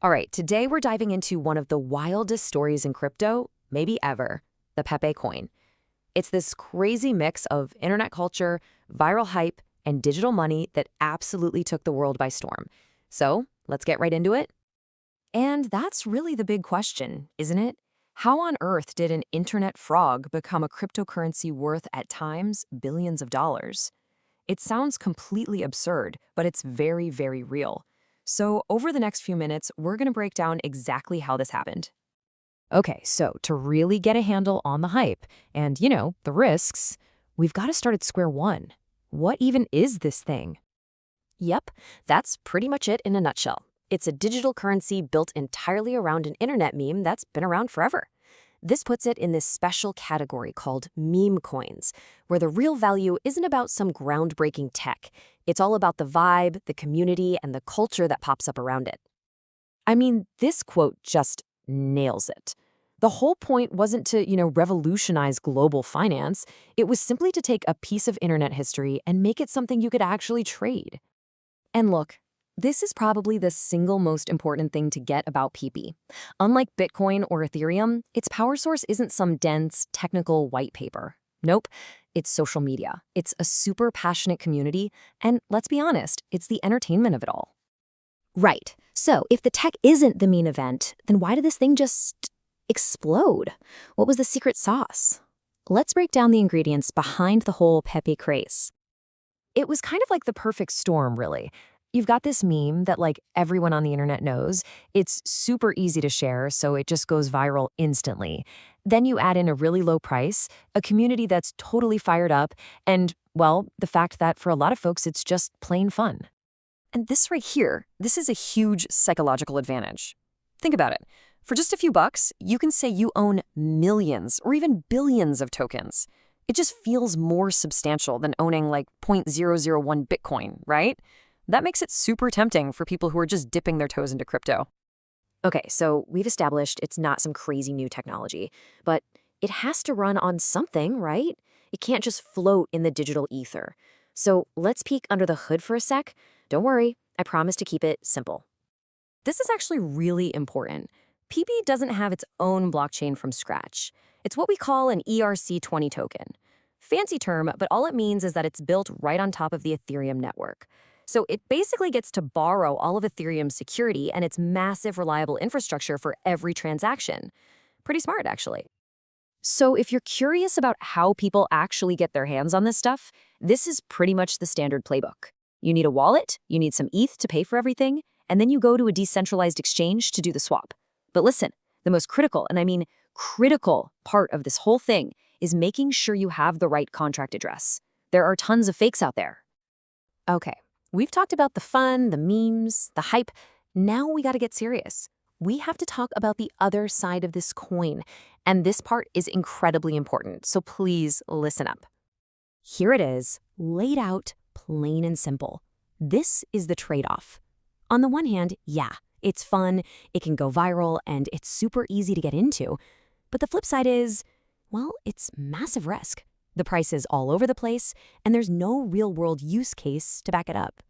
All right, today we're diving into one of the wildest stories in crypto, maybe ever, the Pepe coin. It's this crazy mix of internet culture, viral hype, and digital money that absolutely took the world by storm. So let's get right into it. And that's really the big question, isn't it? How on earth did an internet frog become a cryptocurrency worth, at times, billions of dollars? It sounds completely absurd, but it's very, very real. So over the next few minutes, we're going to break down exactly how this happened. Okay, so to really get a handle on the hype and, the risks, we've got to start at square one. What even is this thing? Yep, that's pretty much it in a nutshell. It's a digital currency built entirely around an internet meme that's been around forever. This puts it in this special category called meme coins, where the real value isn't about some groundbreaking tech. It's all about the vibe, the community, and the culture that pops up around it. I mean, this quote just nails it. The whole point wasn't to, revolutionize global finance. It was simply to take a piece of internet history and make it something you could actually trade. And look, this is probably the single most important thing to get about Pepe. Unlike Bitcoin or Ethereum, its power source isn't some dense, technical white paper. Nope, it's social media. It's a super passionate community, and let's be honest, it's the entertainment of it all. Right. So if the tech isn't the main event, then why did this thing just explode? What was the secret sauce? Let's break down the ingredients behind the whole Pepe craze. It was kind of like the perfect storm, really. You've got this meme that everyone on the internet knows. It's super easy to share, so it just goes viral instantly. Then you add in a really low price, a community that's totally fired up, and, well, the fact that for a lot of folks it's just plain fun. And this right here, this is a huge psychological advantage. Think about it. For just a few bucks, you can say you own millions or even billions of tokens. It just feels more substantial than owning 0.001 Bitcoin, right? That makes it super tempting for people who are just dipping their toes into crypto. Okay, so we've established it's not some crazy new technology, but it has to run on something, right? It can't just float in the digital ether. So let's peek under the hood for a sec. Don't worry, I promise to keep it simple. This is actually really important. Pepe doesn't have its own blockchain from scratch. It's what we call an ERC20 token. Fancy term, but all it means is that it's built right on top of the Ethereum network. So it basically gets to borrow all of Ethereum's security and its massive reliable infrastructure for every transaction. Pretty smart, actually. So if you're curious about how people actually get their hands on this stuff, this is pretty much the standard playbook. You need a wallet, you need some ETH to pay for everything, and then you go to a decentralized exchange to do the swap. But listen, the most critical, and I mean critical part of this whole thing is making sure you have the right contract address. There are tons of fakes out there. Okay. We've talked about the fun, the memes, the hype. Now we got to get serious. We have to talk about the other side of this coin. And this part is incredibly important, so please listen up. Here it is, laid out, plain and simple. This is the trade-off. On the one hand, yeah, it's fun, it can go viral, and it's super easy to get into. But the flip side is, well, it's massive risk. The price is all over the place, and there's no real-world use case to back it up.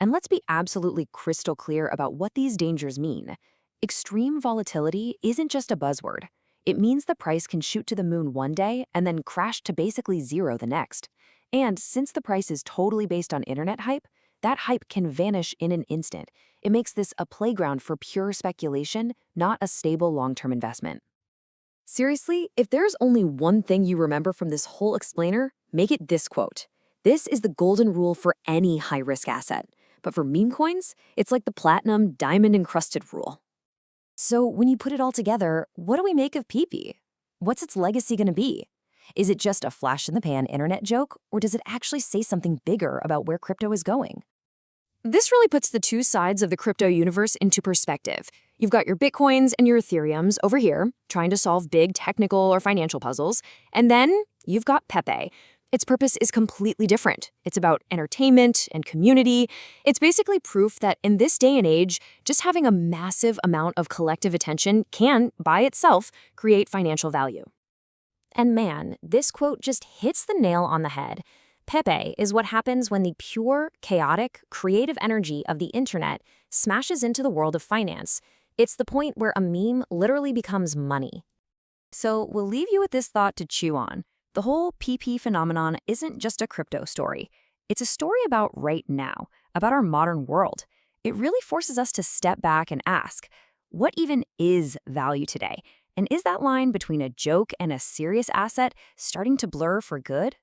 And let's be absolutely crystal clear about what these dangers mean. Extreme volatility isn't just a buzzword. It means the price can shoot to the moon one day and then crash to basically zero the next. And since the price is totally based on internet hype, that hype can vanish in an instant. It makes this a playground for pure speculation, not a stable long-term investment. Seriously, if there's only one thing you remember from this whole explainer, make it this quote. This is the golden rule for any high-risk asset. But for meme coins, it's like the platinum diamond-encrusted rule. So when you put it all together, what do we make of Pepe? What's its legacy going to be? Is it just a flash-in-the-pan internet joke, or does it actually say something bigger about where crypto is going? This really puts the two sides of the crypto universe into perspective. You've got your Bitcoins and your Ethereums over here, trying to solve big technical or financial puzzles. And then you've got Pepe. Its purpose is completely different. It's about entertainment and community. It's basically proof that in this day and age, just having a massive amount of collective attention can, by itself, create financial value. And man, this quote just hits the nail on the head. Pepe is what happens when the pure, chaotic, creative energy of the internet smashes into the world of finance. It's the point where a meme literally becomes money. So we'll leave you with this thought to chew on. The whole PP phenomenon isn't just a crypto story. It's a story about right now, about our modern world. It really forces us to step back and ask, what even is value today? And is that line between a joke and a serious asset starting to blur for good?